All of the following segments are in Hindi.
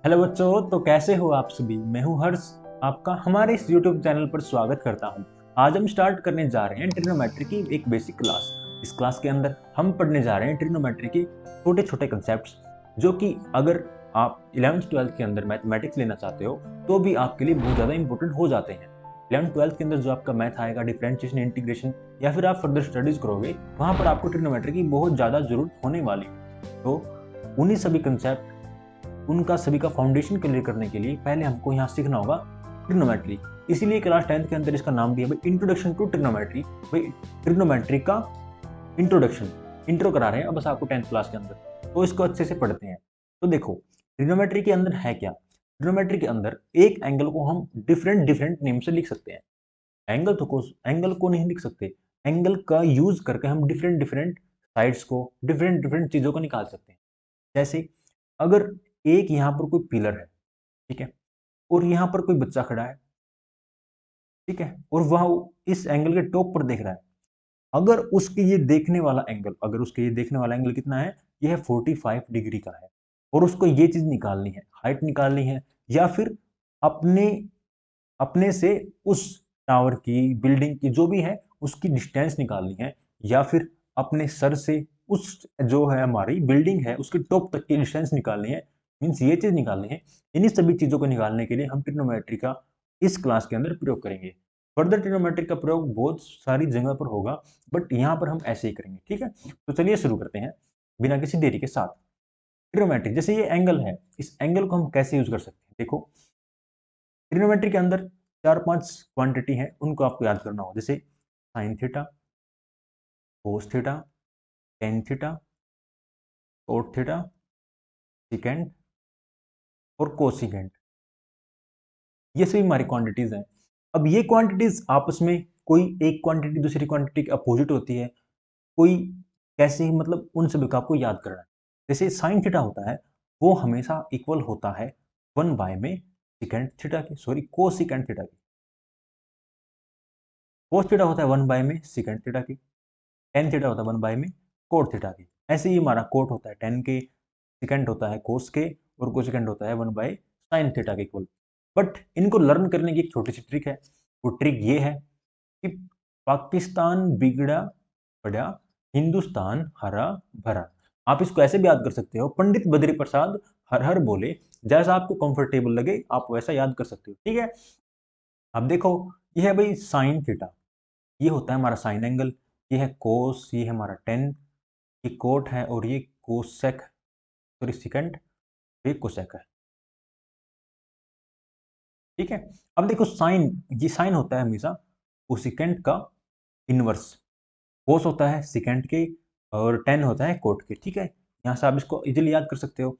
हेलो बच्चों, तो कैसे हो आप सभी। मैं हूं हर्ष, आपका हमारे इस YouTube चैनल पर स्वागत करता हूं। आज हम स्टार्ट करने जा रहे हैं ट्रिग्नोमेट्री की एक बेसिक क्लास। इस क्लास के अंदर हम पढ़ने जा रहे हैं ट्रिग्नोमेट्री के छोटे छोटे कंसेप्ट्स, जो कि अगर आप 11th-12th के अंदर मैथमेटिक्स लेना चाहते हो तो भी आपके लिए बहुत ज़्यादा इंपॉर्टेंट हो जाते हैं। 11th-12th के अंदर जो आपका मैथ आएगा, डिफरेंशिएशन, इंटीग्रेशन, या फिर आप फर्दर स्टडीज करोगे, वहां पर आपको ट्रिग्नोमेट्री की बहुत ज़्यादा जरूरत होने वाली है। तो उन्हीं सभी कंसेप्ट, उनका सभी का फाउंडेशन क्लियर करने के लिए पहले हमको यहाँ सीखना होगा ट्रिग्नोमेट्री। इसीलिए क्लास 10th के अंदर इसका नाम दिया भाई इंट्रोडक्शन टू ट्रिग्नोमेट्री। भाई ट्रिग्नोमेट्री का इंट्रोडक्शन, इंट्रो करा रहे हैं अब बस आपको 10th क्लास के अंदर, तो इसको अच्छे से पढ़ते हैं। तो देखो, ट्रिग्नोमेट्री के अंदर है क्या। ट्रिग्नोमेट्री के अंदर एक एंगल को हम डिफरेंट डिफरेंट नेम से लिख सकते हैं। एंगल को नहीं लिख सकते, एंगल का यूज करके हम डिफरेंट डिफरेंट साइड्स को, डिफरेंट डिफरेंट चीजों को निकाल सकते हैं। जैसे अगर एक यहाँ पर कोई पिलर है, ठीक है, और यहाँ पर कोई बच्चा खड़ा है, ठीक है, और वह इस एंगल के टॉप पर देख रहा है। अगर उसके ये देखने वाला एंगल कितना है, ये है 45 डिग्री का है, और उसको ये चीज निकालनी है, हाइट निकालनी है, या फिर अपने अपने से उस टावर की, बिल्डिंग की, जो भी है उसकी डिस्टेंस निकालनी है, या फिर अपने सर से उस जो है हमारी बिल्डिंग है उसके टॉप तक की डिस्टेंस निकालनी है। मीन्स ये चीज निकालनी है। इन्हीं सभी चीजों को निकालने के लिए हम ट्रिग्नोमेट्री का इस क्लास के अंदर प्रयोग करेंगे। फर्दर ट्रिग्नोमेट्री का प्रयोग बहुत सारी जगह पर होगा, बट यहाँ पर हम ऐसे ही करेंगे, ठीक है। तो चलिए शुरू करते हैं बिना किसी देरी के साथ। ट्रिग्नोमेट्री, जैसे ये एंगल है, इस एंगल को हम कैसे यूज कर सकते हैं। देखो, ट्रिग्नोमेट्री के अंदर 4-5 क्वांटिटी है, उनको आपको याद करना होगा। जैसे sine theta, cos theta, tan theta, cot theta, secant और कोसिकेंड। ये सभी हमारी क्वांटिटीज हैं। अब ये क्वांटिटीज आपस में, कोई एक क्वांटिटी दूसरी क्वांटिटी के अपोजिट होती है, कोई कैसे ही, मतलब उन सभी को आपको याद करना है। जैसे साइन थीटा होता है, वो हमेशा इक्वल होता है 1 बाय में सिकेंड थीटा के, सॉरी कोसिकेंड थीटा के। कोस थीटा होता है 1 बाय में सिकेंड थीटा की। टेन थीटा होता है 1 बाय में कोट थीटा की। ऐसे ही हमारा कोट होता है 10 के, सिकेंड होता है कोस के, और कोसिकेंड होता है 1 बाय साइन थीटा के इक्वल। बट इनको लर्न करने की एक छोटी सी ट्रिक है। वो ट्रिक ये है कि पाकिस्तान बिगड़ा पड़ा, हिंदुस्तान हरा भरा। आप इसको ऐसे भी याद कर सकते हो, पंडित बद्री प्रसाद हर हर बोले। जैसा आपको कंफर्टेबल लगे आप वैसा याद कर सकते हो, ठीक है। अब देखो, ये है भाई साइन थीटा, ये होता है हमारा साइन एंगल। ये है कोस, ये है हमारा टेन, ये कोट है, और ये कोसेक, सॉरी सिकेंड, ये कोसेक है, ठीक है। अब देखो साइन, ये साइन होता है हमेशा कोसिकेंड का इनवर्स। कोस होता है सिकेंड के, और टेन होता है कोट के, ठीक है। यहाँ से आप इसको इजीली याद कर सकते हो।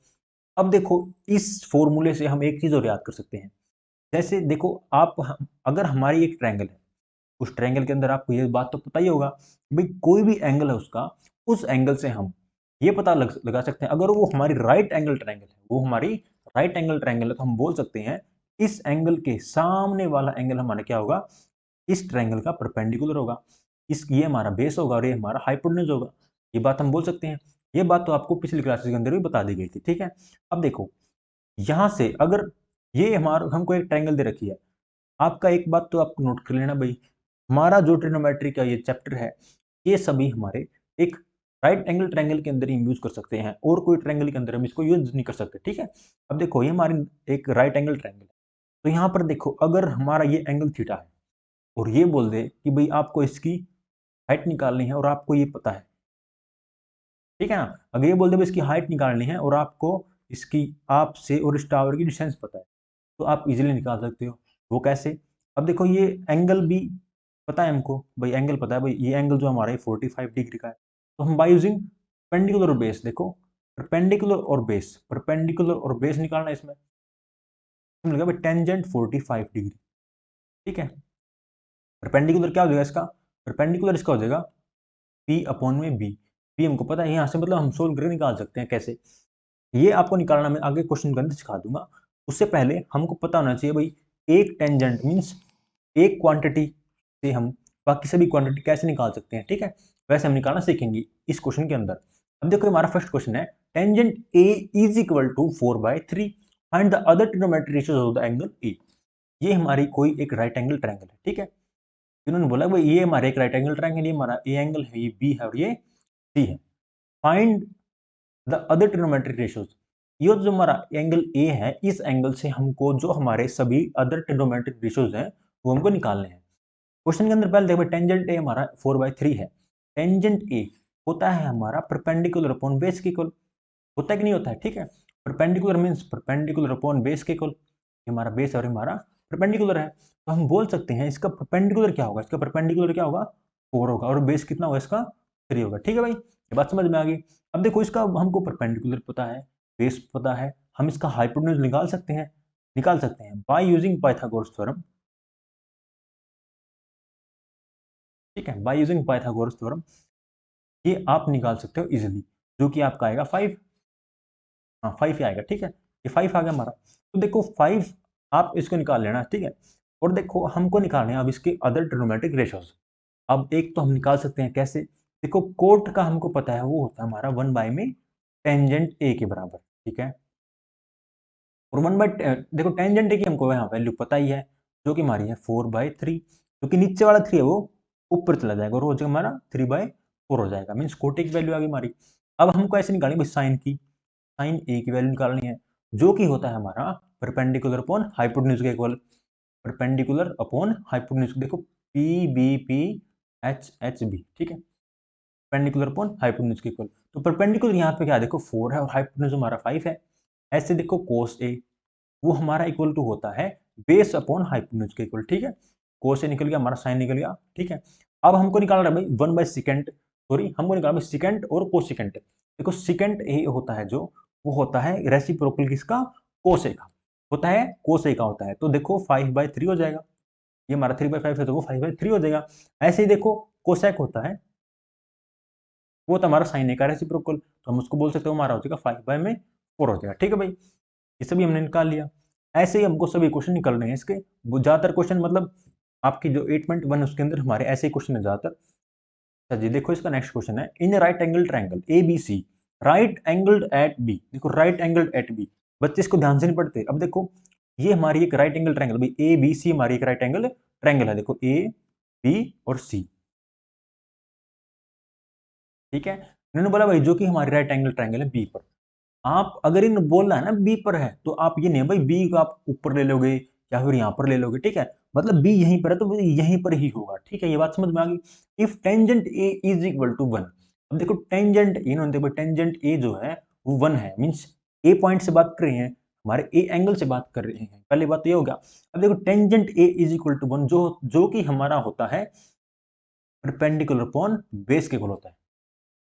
अब देखो, इस फॉर्मूले से हम एक चीज और याद कर सकते हैं। जैसे देखो, अगर हमारी एक ट्रायंगल है, उस ट्रायंगल के अंदर आपको ये बात तो पता ही होगा कि भाई कोई भी एंगल है उसका, उस एंगल से हम ये पता लगा सकते हैं। अगर वो हमारी राइट एंगल ट्रायंगल है, वो हमारी राइट एंगल ट्रायंगल है, तो हम बोल सकते हैं इस एंगल के सामने वाला एंगल हमारा क्या होगा, इस ट्रायंगल का परपेंडिकुलर होगा। ये हमारा बेस होगा और ये हमारा हाइपोटेन्यूज होगा। ये बात हम बोल सकते हैं। ये बात तो आपको पिछली क्लासेस के अंदर भी बता दी गई थी, ठीक है। अब देखो, यहां से अगर ये हमारा, हमको एक ट्रायंगल दे रखी है, आपका एक बात तो आपको नोट कर लेना भाई, हमारा जो ट्रिग्नोमेट्री का ये चैप्टर है, ये सभी हमारे एक राइट एंगल ट्रायंगल के अंदर ही यूज कर सकते हैं, और कोई ट्रायंगल के अंदर हम इसको यूज नहीं कर सकते, ठीक है। अब देखो, ये हमारी एक राइट एंगल ट्रायंगल है, तो यहाँ पर देखो, अगर हमारा ये एंगल थीटा है, और ये बोल दे कि भाई आपको इसकी हाइट निकालनी है और आपको ये पता है, ठीक है ना। अगर ये बोल दे भाई इसकी हाइट निकालनी है और आपको इसकी, आपसे और इस टावर की डिस्टेंस पता है, तो आप इजीली निकाल सकते हो। वो कैसे? अब देखो, ये एंगल भी पता है हमको, भाई एंगल पता है, भाई ये एंगल जो हमारा 45 डिग्री का है, तो हम बाय यूजिंग परपेंडिकुलर और बेस, देखो परपेंडिकुलर और बेस निकालना है इसमें, मिल गया भाई टेंजेंट 45 डिग्री, ठीक है। परपेंडिकुलर क्या हो जाएगा इसका, परपेंडिकुलर इसका हो जाएगा पी अपॉन में बी। पी हमको पता है, यहाँ से मतलब हम सोल्व करके निकाल सकते हैं। कैसे? ये आपको निकालना मैं आगे क्वेश्चन के अंदर सिखा दूंगा। उससे पहले हमको पता होना चाहिए भाई, एक टेंजेंट मीन्स एक क्वांटिटी से हम बाकी सभी क्वांटिटी कैसे निकाल सकते हैं, ठीक है। वैसे हम निकालना सीखेंगे इस क्वेश्चन के अंदर। अब देखो, हमारा फर्स्ट क्वेश्चन है tangent A is equal to 4/3। Find the other trigonometric ratios of the angle A. ये हमारी कोई एक राइट एंगल ट्रायंगल है, ठीक है। इन्होंने बोला भाई ये हमारा एक राइट एंगल ट्रायंगल, ये हमारा ए एंगल है, ये बी है और ये सी है। Find the other trigonometric ratios. ये जो हमारा एंगल ए है, इस एंगल से हमको जो हमारे सभी अदर ट्रिग्नोमेट्रिक रेशियोज हैं वो हमको निकालने हैं। क्वेश्चन के अंदर पहले देखो टेंजेंट ए हमारा 4/3 है। टेंजेंट ए होता है हमारा परपेंडिकुलर अपॉन बेस के इक्वल, होता है कि नहीं होता है, ठीक है। Perpendicular means perpendicular upon base के इक्वल, हमारा बेस और हमारा परपेंडिकुलर है, तो हम बोल सकते हैं इसका परपेंडिकुलर क्या होगा, इसका परपेंडिकुलर क्या होगा 4 होगा और बेस कितना होगा इसका 3 होगा, ठीक है भाई, ये बात समझ में आ गई। अब देखो इसका हमको परपेंडिकुलर पता है, बेस पता है, हम इसका हाइपोटेन्यूज निकाल सकते हैं बाय यूजिंग पाइथागोरस थ्योरम, ठीक है, बाय यूजिंग पाइथागोरस थ्योरम ये आप निकाल सकते हो इजीली, जो कि आपका आएगा 5। हाँ 5 ही आएगा, ठीक है, ये 5 आ गया हमारा। तो देखो 5 आप इसको निकाल लेना, ठीक है। और देखो हमको निकालने हैं अब इसके अदर ट्रिग्नोमेट्रिक रेशियोज। अब एक तो हम निकाल सकते हैं कैसे, देखो कोट का हमको पता है वो होता है हमारा 1 में टेंजेंट ए के बराबर, ठीक है। और 1 देखो टेंजेंट ए की हमको यहाँ वैल्यू पता ही है, जो कि हमारी है 4/3, क्योंकि नीचे वाला 3 है वो ऊपर चला जाएगा और वो जो हमारा 3/4 हो जाएगा, मीन्स कोटे की वैल्यू आ गई हमारी। अब हमको ऐसे निकालनी भाई साइन की, साइन ए की वैल्यू निकालनी है, जो कि होता है हमारा परपेंडिकुलर अपॉन हाइपोटेन्यूज के इक्वल, परपेंडिकुलर अपॉन हाइपोटेन्यूज, देखो P B P H H B, ठीक है, परपेंडिकुलर अपॉन हाइपोटेन्यूज के इक्वल। तो परपेंडिकुलर यहाँ पे क्या है, देखो 4 है और हाइपोटेन्यूज हमारा 5 है। ऐसे देखो कोस ए वो हमारा इक्वल टू होता है बेस अपॉन हाइपोटेन्यूज के इक्वल, ठीक है। कोस ए निकल गया, हमारा साइन निकल गया, ठीक है। अब हमको निकालना है भाई 1/सेकेंड, सॉरी हमको निकालना है सेकेंड और कोसेकेंड। देखो सेकेंड ए होता है जो, वो होता है रेसिप्रोकल किसका, कोस ए का होता है, कोस ए का होता है। तो देखो 5/3 हो जाएगा, ये हमारा 3/5 है तो वो 5/3 हो जाएगा। ऐसे ही देखो कोसेक होता है, वो तो हमारा साइन ए का रेसिप्रोकल, तो हम उसको बोल सकते हो हमारा हो जाएगा 5/4 हो जाएगा, ठीक है भाई, ये सभी हमने निकाल लिया। ऐसे ही हमको सभी क्वेश्चन निकल रहे हैं इसके, ज्यादातर क्वेश्चन मतलब आपकी जो 8.1 उसके अंदर हमारे ऐसे ही क्वेश्चन है ज्यादातर। अच्छा जी देखो इसका नेक्स्ट क्वेश्चन है, in right angle triangle A B C, right angled at B, देखो राइट एंगल्ड एट बी, बच्चे इसको ध्यान से नहीं पढ़ते। अब देखो ये हमारी एक राइट एंगल ट्रायंगल, भाई ए बी सी हमारी एक राइट एंगल ट्रायंगल है, देखो ए बी और सी, ठीक है। इन्होंने बोला भाई जो कि हमारी राइट एंगल ट्रायंगल है बी पर, आप अगर इन बोलना है ना बी पर है तो आप ये नहीं भाई बी को आप ऊपर ले लोगे या फिर यहाँ पर ले लोगे, ठीक है, मतलब बी यहीं पर है तो वो यहीं पर ही होगा, ठीक है, ये बात समझ में आ गई। If tangent A is equal to 1, अब देखो टेंजेंट इन्होंने देखो टेंजेंट ए जो है वो 1 है, मीन्स ए पॉइंट से बात कर रहे हैं, हमारे ए एंगल से बात कर रहे हैं, पहले बात तो ये हो गया। अब देखो tangent A is equal to 1 जो कि हमारा होता है परपेंडिकुलर अपॉन बेस के इक्वल होता है,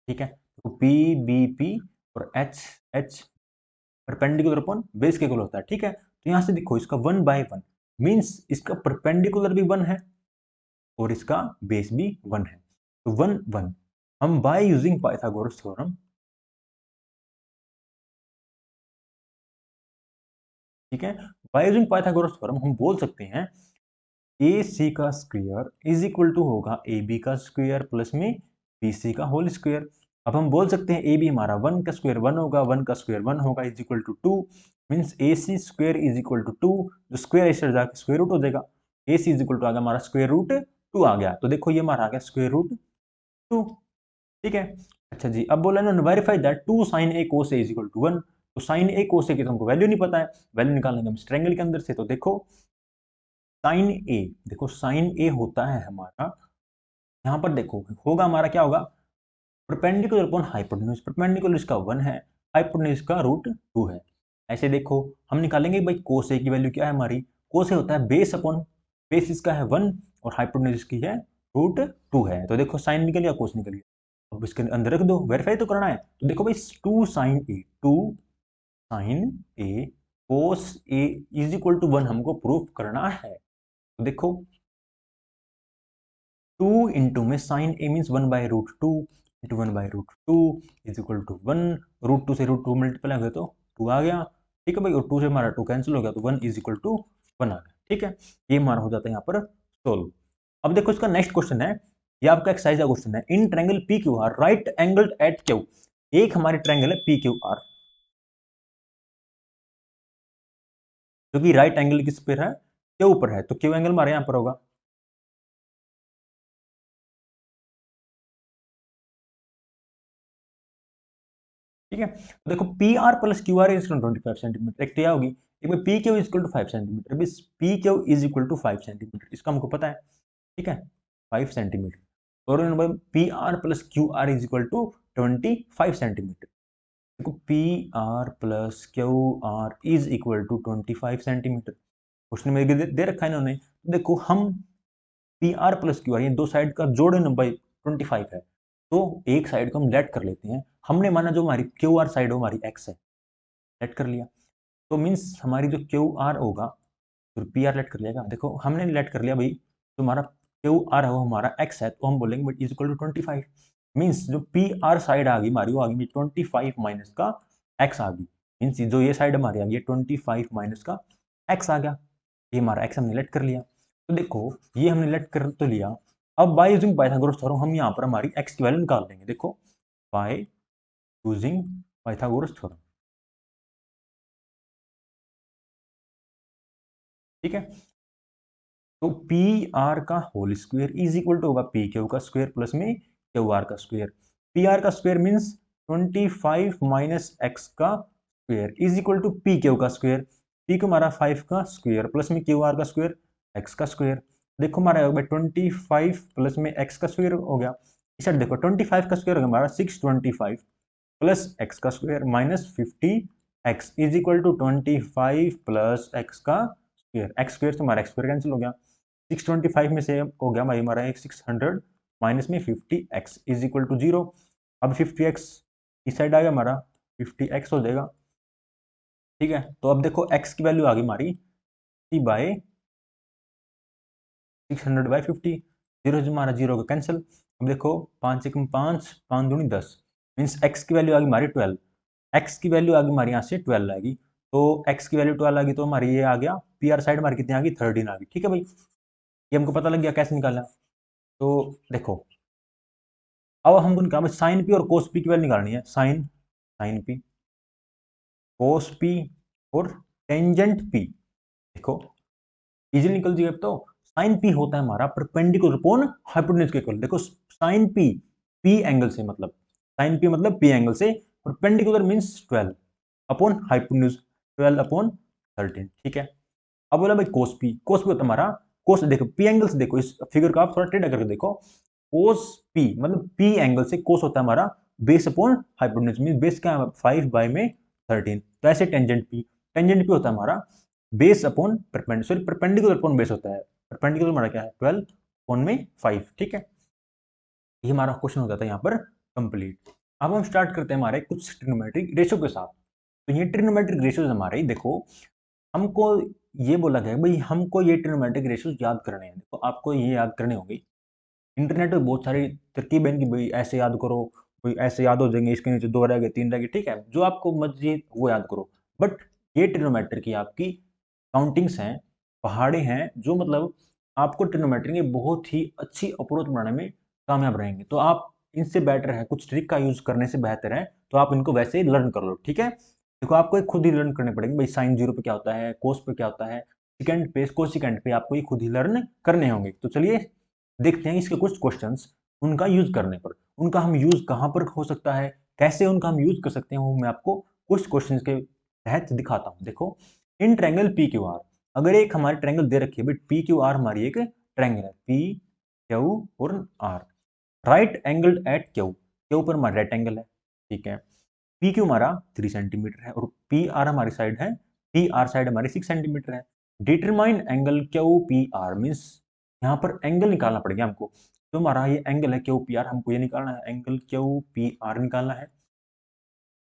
ठीक है, तो पी बी पी और H H perpendicular upon base के इक्वल होता है, ठीक है। तो यहां से देखो इसका 1/1 मीन्स इसका परपेंडिकुलर भी 1 है और इसका बेस भी 1 है, तो 1 1 हम बाय यूजिंग पाइथागोरस थ्योरम, ठीक है, बाय यूजिंग पाइथागोरस थ्योरम हम बोल सकते हैं ए सी का स्क्वायर इज इक्वल टू होगा ए बी का स्क्वायर प्लस में बी सी का होल स्क्वायर। अब हम बोल सकते हैं ए बी हमारा 1 का स्क्वायर 1 होगा, 1 का स्क्वायर 1 होगा is equal to 2, means A C square is equal to 2, जो स्क्वायर इस जाकर स्क्वायर रूट हो जाएगा, A C is equal to आ गया हमारा स्क्वायर रूट 2 आ गया, तो देखो ये हमारा आ गया स्क्वायर रूट 2, ठीक है। अच्छा जी अब बोला ना verify that 2 sin a cos a is equal to 1, तो sin a cos a की तो हमको वैल्यू नहीं पता है, वैल्यू निकालने का हम इस ट्रायंगल के अंदर से, तो देखो साइन ए, देखो साइन ए होता है हमारा, यहाँ पर देखो होगा हमारा क्या होगा परपेंडिकुलर अपॉन हाइपोटेन्यूज, परपेंडिकुलर इसका 1 है, हाइपोटेन्यूज का रूट 2 है। ऐसे देखो हम निकालेंगे भाई कोस ए की वैल्यू क्या है हमारी, कोस ए होता है बेस अपॉन, बेस इसका है 1 और हाइपोटेन्यूज इसकी है रूट 2 है, तो देखो साइन निकल गया कोस निकल गया, अब इसके अंदर रख दो, वेरीफाई तो करना है, तो देखो भाई 2 sine A, 2 sine A cos A is equal to 1 हमको प्रूफ करना है, तो देखो 2 इंटू में sine A means 1/√2 into 1/√2 is equal to 1, √2 से √2 मल्टीप्लाई हो गया तो 2 आ गया, ठीक है भाई, और 2 से हमारा 2 कैंसिल हो गया तो 1 इज इक्वल टू 1 आ गया, ठीक है, ये हमारा हो जाता है यहाँ पर सोल्व। अब देखो इसका नेक्स्ट क्वेश्चन है, ये आपका एक्सरसाइज का क्वेश्चन है, in triangle P Q R right angle at Q, एक हमारी ट्रायंगल है पी क्यू आर, क्योंकि राइट एंगल किस पर है, क्यू ऊपर है, तो क्यू एंगल हमारे यहाँ पर होगा। ठीक है, तो देखो P R plus Q R is 25 centimetre, एक तो यह होगी, एक में P Q is equal to 5 centimetre, अभी P Q is equal to 5 centimetre, इसका हमको पता है। ठीक है, 5 सेंटीमीटर, और number P R plus Q R is equal to 25 centimetre. देखो P R plus Q R is equal to 25 centimetre, question में दे रखा है इन्होंने। देखो हम P R plus Q are, ये दो साइड का जोड़ है ना भाई 25 है, तो एक साइड को हम लेट कर लेते हैं। हमने माना जो हमारी क्यू आर साइड हो हमारी एक्स है, लेट कर लिया, तो मीन्स हमारी जो क्यू आर होगा, फिर पी आर लेट कर लिएगा। देखो हमने लेट कर लिया भाई, तो हमारा क्यू आर है वो हमारा एक्स है, तो हम बोलेंगे but is equal to 25, means जो पी आर साइड आ गई हमारी, वो आ गई 25 माइनस का एक्स आ गई, मीन्स जो ये साइड हमारी आ गई 25 माइनस का एक्स आ गया, ये हमारा एक्स हमने लेट कर लिया। तो देखो ये हमने लेट कर तो लिया, अब बाय यूजिंग पाइथागोरस थ्योरम हम यहाँ पर हमारी एक्स की वैल्यू निकाल देंगे। देखो बाय यूजिंग पाइथागोरस थ्योरम, ठीक है, तो पी आर का whole square is equal to होगा पी क्यू का स्क्वायर प्लस में क्यू आर का स्क्वायर। पी आर का स्क्वायर मीन्स 25 माइनस एक्स का square is equal to P Q का स्क्वायर, पी क्यू हमारा 5 का स्क्वायर प्लस में क्यू आर का स्क्वायर एक्स का स्क्वायर। देखो हमारा हो गया 25 प्लस में एक्स का स्क्वायर हो गया, इस साइड देखो 25 का स्क्वायर हो गया हमारा 625 प्लस एक्स का square minus 50 x is equal to 25 plus x का स्क्वायर, एक्स स्क्वायर से हमारा एक्स स्क्वायर कैंसिल हो गया, 625 में से हो गया भाई हमारा एक 600 माइनस में 50x इज इक्वल टू 0। अब 50x इस साइड आ गया हमारा, 50x हो जाएगा। ठीक है, तो अब देखो x की वैल्यू आ गई हमारी सी बाय 600/50, जीरो हमारा जीरो का कैंसिल। अब देखो 5 एकम 5, 5 दूनी 10, मीन्स x की वैल्यू आ गई हमारी 12, x की वैल्यू आ गई हमारी यहाँ से 12 आएगी, तो x की वैल्यू 12 आ गई, तो हमारी ये आ गया पी आर साइड हमारी कितनी आ गई 13 आ गई। ठीक है भाई, ये हमको पता लग गया कैसे निकालना। तो देखो अब हमको निकालना साइन पी और कोस पी की वैल्यू निकालनी है, sign sign P cos P और टेंजेंट पी। देखो इजीली निकल जाएगा। तो साइन पी होता है हमारा परपेंडिकुलर अपॉन हाइपोटेन्यूज के इक्वल। देखो साइन पी पी एंगल से, मतलब साइन पी मतलब पी एंगल से, perpendicular means 12 upon hypotenuse 12 upon 13। ठीक है, अब बोला भाई कोस पी, कोस पी होता है हमारा, कोस देखो पी एंगल से, देखो इस फिगर का आप थोड़ा टेढ़ा करके देखो, कोस पी मतलब पी एंगल से कोस होता है हमारा base upon hypotenuse, mean base क्या है 5 बाय में 13, तो ऐसे टेंजेंट पी, टेंजेंट पी होता है हमारा base upon perpendicular, sorry perpendicular upon base होता है, परपेंडिकुलर हमारा क्या है 12 अपॉन में 5। ठीक है, ये हमारा क्वेश्चन हो जाता है यहाँ पर कंप्लीट। अब हम स्टार्ट करते हैं हमारे कुछ ट्रिग्नोमेट्रिक रेशियो के साथ। तो ये ट्रिग्नोमेट्रिक रेशियोज हमारे, देखो हमको ये बोला गया भाई हमको ये ट्रिग्नोमेट्रिक रेशियोज याद करने हैं। देखो आपको ये याद करने होंगे, इंटरनेट पे बहुत सारी तरकीब है कि भाई ऐसे याद करो, कोई ऐसे याद हो जाएंगे, इसके नीचे 2 रह गए 3 रह गए, ठीक है जो आपको मर्जी वो याद करो। बट ये ट्रिग्नोमेट्री की आपकी काउंटिंग्स हैं, पहाड़े हैं, जो मतलब आपको ट्रिग्नोमेट्री की बहुत ही अच्छी अप्रोच बनाने में कामयाब रहेंगे। तो आप इनसे बेटर है, कुछ ट्रिक का यूज करने से बेहतर है तो आप इनको वैसे ही लर्न कर लो। ठीक है, देखो आपको खुद ही लर्न करने पड़ेंगे भाई साइन जीरो पे क्या होता है, कोस पे क्या होता है, सेकंड पे कोसिकेंड पे आपको ये खुद ही लर्न करने होंगे। तो चलिए देखते हैं इसके कुछ क्वेश्चंस, उनका यूज करने पर, उनका हम यूज कहाँ पर हो सकता है, कैसे उनका हम यूज कर सकते हैं, वो मैं आपको कुछ क्वेश्चंस के तहत दिखाता हूँ। देखो इन ट्रायंगल पी क्यू आर, अगर एक हमारी ट्रायंगल दे रखी है बट पी क्यू आर हमारी एक ट्रायंगल है, पी क्यू और R, right angle at Q, Q पर हमारा राइट एंगल है। ठीक है, पी क्यू हमारा 3 सेंटीमीटर है और पी आर हमारी साइड है, पी आर साइड हमारी 6 सेंटीमीटर है। Determine angle Q P R, means यहाँ पर एंगल निकालना पड़ेगा हमको, तो हमारा ये एंगल है क्यू पी आर, हमको ये निकालना है एंगल क्यू पी आर निकालना है।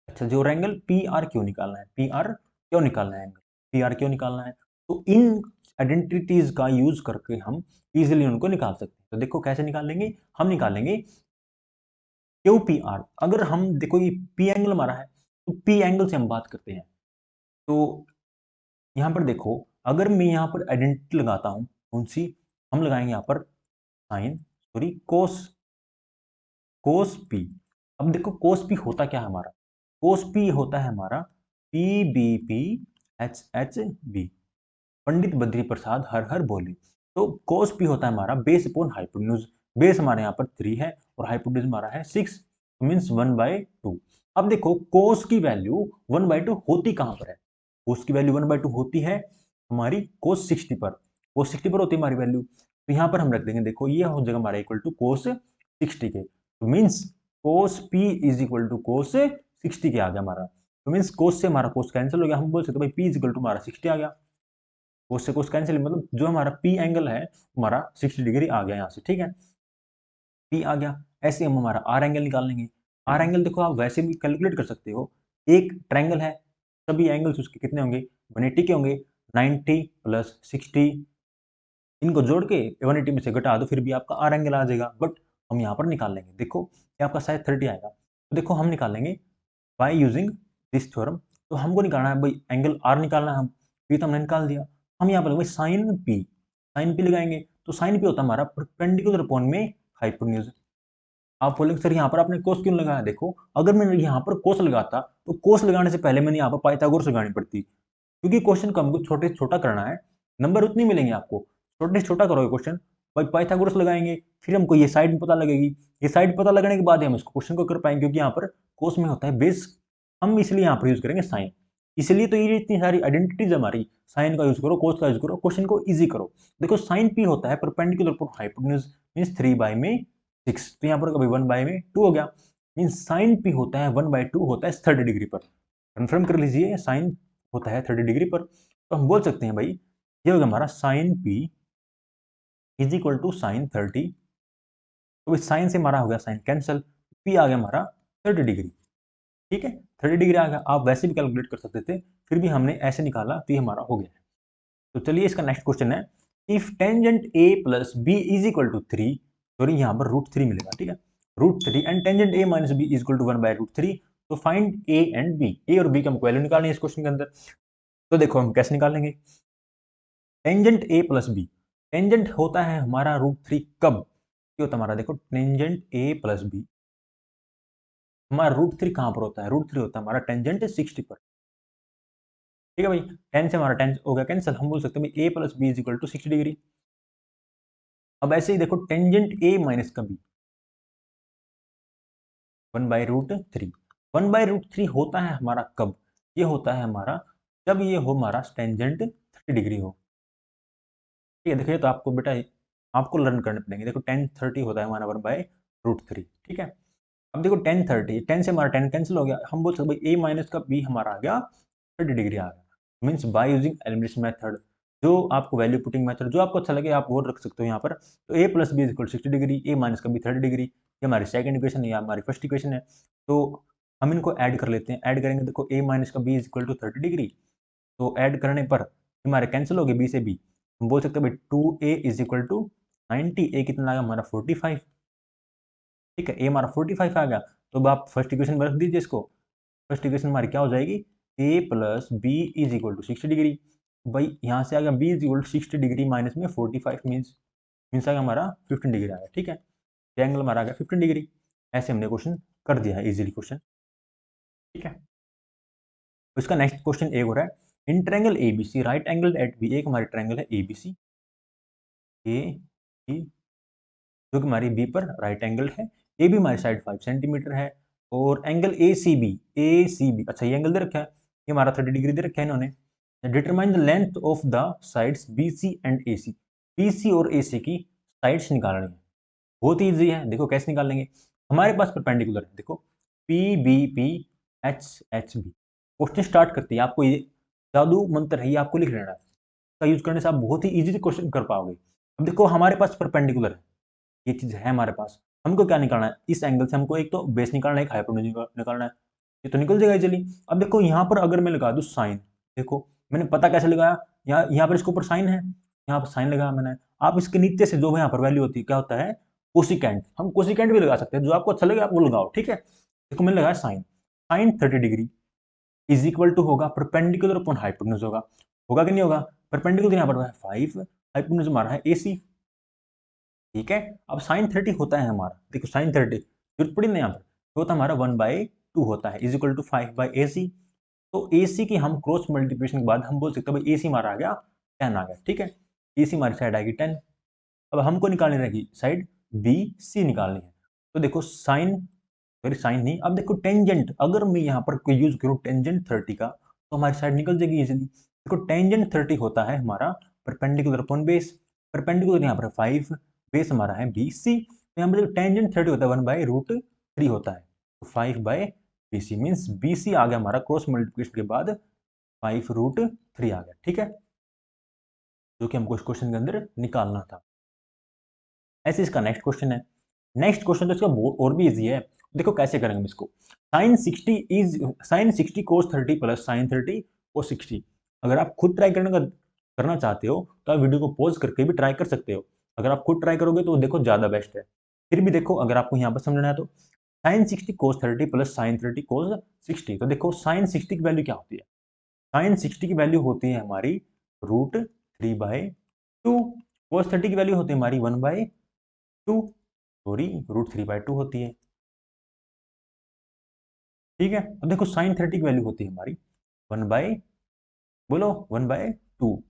अच्छा जो एंगल पी आर क्यू निकालना है, पी आर क्यों निकालना है, एंगल पी आर क्यों निकालना है, तो इन आइडेंटिटीज का यूज करके हम इजिली उनको निकाल सकते हैं। तो देखो कैसे निकालेंगे, हम निकालेंगे क्यू पी आर, अगर हम देखो ये पी एंगल हमारा है, तो पी एंगल से हम बात करते हैं। तो यहाँ पर देखो अगर मैं यहाँ पर आइडेंटिटी लगाता हूँ कौन सी, हम लगाएंगे यहाँ पर साइन सॉरी कोस, कोस पी। अब देखो कोस पी होता क्या है हमारा, कोस पी होता है हमारा P B P H H B, Pandit Badri Prasad हर हर बोले। तो कोस पी होता है हमारा बेस अपॉन हाइपोटेन्यूज। बेस हमारे यहाँ पर 3 है और हाइपोटेन्यूज हमारा है 6, मीन्स 1/2। अब देखो कोस की वैल्यू 1/2 होती कहाँ पर है? कोस की वैल्यू 1/2 होती है हमारी कोस 60 पर। कोस 60 पर होती है हमारी वैल्यू, तो यहाँ पर हम रख देंगे, देखो ये हो जाएगा हमारा इक्वल टू कोस 60 के। तो means cos P is equal to cos 60 के आ गया हमारा। तो मीन्स कोस से हमारा कोस कैंसिल हो गया, हम बोल सकते भाई पी इज इक्वल टू हमारा 60 आ गया। कोस से कोस कैंसिल, मतलब जो हमारा पी एंगल है हमारा 60 डिग्री आ गया यहाँ से, ठीक है। पी आ गया। ऐसे हम हमारा आर एंगल निकाल लेंगे। आर एंगल देखो आप वैसे भी कैलकुलेट कर सकते हो, एक ट्रायंगल है, सभी एंगल्स उसके कितने होंगे? 180 के होंगे। 90 प्लस 60, इनको जोड़ के 180 में से घटा दो, फिर भी आपका आर एंगल आ जाएगा। बट हम यहाँ पर निकाल लेंगे, देखो ये आपका शायद 30 आएगा, तो देखो हम निकाल लेंगे बाय यूजिंग दिस थ्योरम। तो हमको निकालना है भाई एंगल आर निकालना है, हम पी तो हमने निकाल दिया। हम यहाँ पर भाई साइन पी लगाएंगे। तो साइन पी होता है हमारा परपेंडिकुलर अपॉन में हाइपोटेन्यूज। आप बोलेंगे सर यहाँ पर आपने कोस क्यों लगाया? देखो अगर मैं यहाँ पर कोस लगाता तो कोस लगाने से पहले मैंने यहाँ पर पाइथागोरस लगानी पड़ती, क्योंकि क्वेश्चन को हमको छोटे से छोटा करना है, नंबर उतने मिलेंगे आपको। छोटे से छोटा करोगे क्वेश्चन, भाई पाइथागोरस लगाएंगे, फिर हमको ये साइड पता लगेगी, ये साइड पता लगने के बाद ही हम इसको क्वेश्चन को कर पाएंगे, क्योंकि यहाँ पर कोस में होता है बेस, हम इसलिए यहाँ पर यूज करेंगे साइन। इसलिए तो ये इतनी सारी आइडेंटिटीज हमारी, साइन का यूज करो, कोस का यूज करो, क्वेश्चन को इजी करो। देखो साइन पी होता है परपेंडिकुलर अपॉन हाइपोटेन्यूज, मींस 3/6, तो यहाँ पर कभी 1/2 हो गया, मींस साइन पी होता है 1/2 होता है 30 डिग्री पर। कंफर्म कर लीजिए, साइन होता है 30 डिग्री पर। तो हम बोल सकते हैं भाई ये होगा हमारा sine P is equal to sine 30। तो इस साइन से हमारा हो गया साइन कैंसल, पी आ गया हमारा 30 डिग्री, ठीक है। 30 डिग्री आ गया, आप वैसे भी कैलकुलेट कर सकते थे, फिर भी हमने ऐसे निकाला तो ये हमारा हो गया। तो चलिए इसका नेक्स्ट क्वेश्चन है, if tangent A plus B is equal to 3, sorry यहाँ पर √3 मिलेगा, ठीक है, √3 and tangent A minus B is equal to 1/√3, तो find A and B. A और बी का हमको वैल्यू निकालनी है इस क्वेश्चन के अंदर। तो देखो हम कैसे निकालेंगे, tangent A plus B, tangent होता है हमारा √3 कब? ये होता है हमारा, देखो टेंजेंट ए प्लस बी, हमारा √3 कहाँ पर होता है? √3 होता है हमारा टेंजेंट 60 पर, ठीक है भाई। 10 से हमारा 10 हो गया कैंसिल, हम बोल सकते हैं भाई A plus B is equal to 60 degree. अब ऐसे ही देखो टेंजेंट ए माइनस का बी, 1/√3, 1/√3 होता है हमारा कब? ये होता है हमारा जब ये हो हमारा टेंजेंट 30 डिग्री हो, ठीक है। देखिए तो आपको बेटा आपको लर्न करने पड़ेंगे, देखो 10 30 होता है हमारा 1/√3, ठीक है। अब देखो 10 30, 10 से हमारा 10 कैंसिल हो गया, हम बोल सकते भाई ए माइनस का बी हमारा आ गया 30 डिग्री आ गया, means by using elimination method. जो आपको वैल्यू पुटिंग मेथड जो आपको अच्छा लगे आप वो रख सकते हो यहाँ पर। तो A plus B is equal 60 degree, A minus का बी 30 डिग्री, ये हमारी सेकंड इक्वेशन है या हमारी फर्स्ट इक्वेशन है। तो हम इनको ऐड कर लेते हैं, ऐड करेंगे, देखो ए माइनस का B is equal to 30 degree, तो ऐड करने पर हमारे कैंसिल हो गए बी से बी, हम बोल सकते हैं भाई 2a इज इक्वल टू 90, ए कितना आ गया हमारा 45, ठीक है, ए हमारा 45 आ गया। तो अब आप फर्स्ट इक्वेशन में रख दीजिए इसको, फर्स्ट इक्वेशन हमारी क्या हो जाएगी, A plus B is equal to 60 degree, भाई यहाँ से आ गया B is equal to 60 degree minus में 45 मीन्स आ गया हमारा 15 डिग्री आ गया, ठीक है, एंगल हमारा आ गया 15 डिग्री। ऐसे हमने क्वेश्चन कर दिया है इजीली क्वेश्चन, ठीक है। तो इसका नेक्स्ट क्वेश्चन एक हो रहा है, in triangle ABC right angle at B, एक हमारी ट्रायंगल है एबीसी, ए बी, जो कि हमारी बी पर राइट एंगल है, ए बी हमारी साइड 5 सेंटीमीटर है, और एंगल ए सी बी, अच्छा ये एंगल दे रखा है, ये हमारा 30 डिग्री दे रखा है इन्होंने। Determine the length of the sides B C and A C, B C और ए सी की साइड्स निकालनी है। बहुत ही ईजी है, देखो कैसे निकालेंगे, हमारे पास परपेंडिकुलर है, देखो P B P H H B. Question start करते हैं, आपको ये जादू मंत्र है, ये आपको लिख लेना है, इसका यूज करने से आप बहुत ही इजी से क्वेश्चन कर पाओगे। अब देखो हमारे पास परपेंडिकुलर है, ये चीज है हमारे पास, हमको क्या निकालना है, इस एंगल से हमको एक तो बेस निकालना है, एक हाइपोटेन्यूज निकालना है, ये तो निकल जाएगा इजीली। अब देखो यहाँ पर अगर मैं लगा दूँ साइन, देखो मैंने पता कैसे लगाया, यहाँ पर इसके ऊपर साइन है, यहाँ पर साइन लगाया मैंने, आप इसके नीचे से जो यहाँ पर वैल्यू होती है क्या होता है, कोसिकेंट, हम कोसिकेंट भी लगा सकते हैं, जो आपको अच्छा लगे आप वो लगाओ, ठीक है। देखो मैंने लगाया sine, sine 30 degree is equal to होगा परपेंडिकुलर अपॉन हाइपोटेन्यूज, होगा होगा कि नहीं होगा, परपेंडिकुलर यहाँ पर है 5, हाइपोटेन्यूज हमारा है AC, ठीक है। अब साइन 30 होता है हमारा, देखो साइन 30 जरूरत पड़ी ना यहाँ पर, तो होता है हमारा 1/2 होता है इज इक्वल टू 5/AC। तो AC की हम क्रॉस मल्टीप्लिकेशन के बाद हम बोल सकते हैं भाई AC हमारा आ गया 10 आ गया, ठीक है। इसी हमारी साइड आएगी 10। अब हमको निकालनी रहेगी साइड बी सी निकालनी है। तो देखो साइन, सॉरी साइन नहीं, अब देखो टेंजेंट, अगर मैं यहाँ पर कोई यूज करूँ टेंजेंट 30 का तो हमारी साइड निकल जाएगी इजीली। देखो टेंजेंट 30 होता है हमारा परपेंडिकुलर अपॉन बेस, परपेंडिकुलर यहाँ पर 5, बेस हमारा है बी सी, तो यहाँ पर टेंजेंट 30 होता है 1/√3 होता है, तो 5/BC मीन्स बी सी आ गया हमारा क्रॉस मल्टीप्लिकेशन के बाद 5√3 आ गया, ठीक है, जो कि हमको इस क्वेश्चन के अंदर निकालना था। ऐसे इसका नेक्स्ट क्वेश्चन है। नेक्स्ट क्वेश्चन तो इसका और भी इजी है। देखो कैसे करेंगे हम इसको। Sine 60 cos 30 plus sine 30 cos 60। अगर आप खुद ट्राई करना चाहते हो तो आप वीडियो को पॉज करके भी ट्राई कर सकते हो। अगर आप खुद ट्राई करोगे तो देखो ज़्यादा बेस्ट है। फिर भी देखो अगर आपको यहाँ पर समझना है तो sine 60 cos 30 plus sine 30 cos 60। तो देखो साइन 60 की वैल्यू क्या होती है? साइन 60 की वैल्यू होती है हमारी √3/2। cos 30 की वैल्यू होती है हमारी 1/2, सॉरी √3/2 होती है, ठीक है। अब देखो साइन 30 की वैल्यू होती है हमारी 1 बोलो 1/2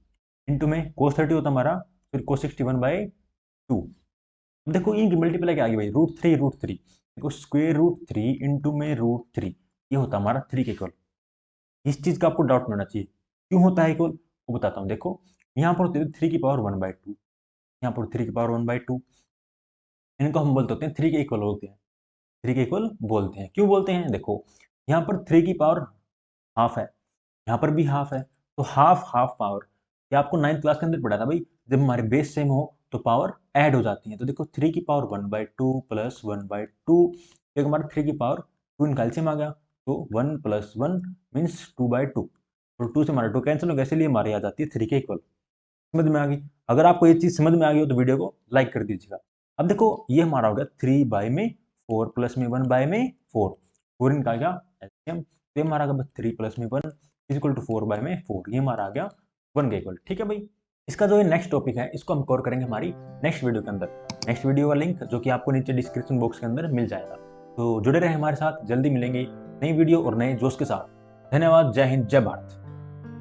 इंटू में cos 30 होता हमारा, फिर cos 60 1/2। अब देखो इनकी मल्टीप्लाई क्या आ गई भाई, √3 देखो √3 इंटू में √3, ये होता हमारा 3 के इक्वल। इस चीज का आपको डाउट होना चाहिए क्यों होता है इक्वल, वो बताता हूँ। देखो यहाँ पर होती है 3 की पावर 1/2, यहाँ पर 3 की पावर 1/2, इनको हम बोलते होते हैं 3 के इक्वल बोलते हैं, 3 के इक्वल बोलते हैं। क्यों बोलते हैं? देखो यहाँ पर 3 की पावर हाफ है, यहाँ पर भी हाफ है, तो हाफ हाफ पावर, ये आपको 9th क्लास के अंदर पढ़ा था भाई, जब हमारे बेस सेम हो तो पावर ऐड हो जाती है। तो देखो 3 की पावर 1/2 प्लस 1/2, एक हमारा 3 की पावर 2 इन कैल्शियम आ गया, तो 1 प्लस 1 मीन्स 2/2, तो 2 से हमारा 2 कैंसिल हो गया, इसलिए हमारी आ जाती है 3 के इक्वल। समझ में आ गई? अगर आपको ये चीज़ समझ में आ गई हो तो वीडियो को लाइक कर दीजिएगा। अब देखो ये हमारा हो गया 3/4 प्लस में 1/4, 4 इनका आ गया एलसीएम, तो ये हमारा आ गया 3 प्लस में 1 इज इक्वल टू 4/4, ये हमारा आ गया 1 के इक्वल, ठीक है भाई। इसका जो ये नेक्स्ट टॉपिक है इसको हम कवर करेंगे हमारी नेक्स्ट वीडियो के अंदर। नेक्स्ट वीडियो का लिंक जो कि आपको नीचे डिस्क्रिप्शन बॉक्स के अंदर मिल जाएगा, तो जुड़े रहे हमारे साथ, जल्दी मिलेंगे नई वीडियो और नए जोश के साथ। धन्यवाद, जय हिंद, जय भारत।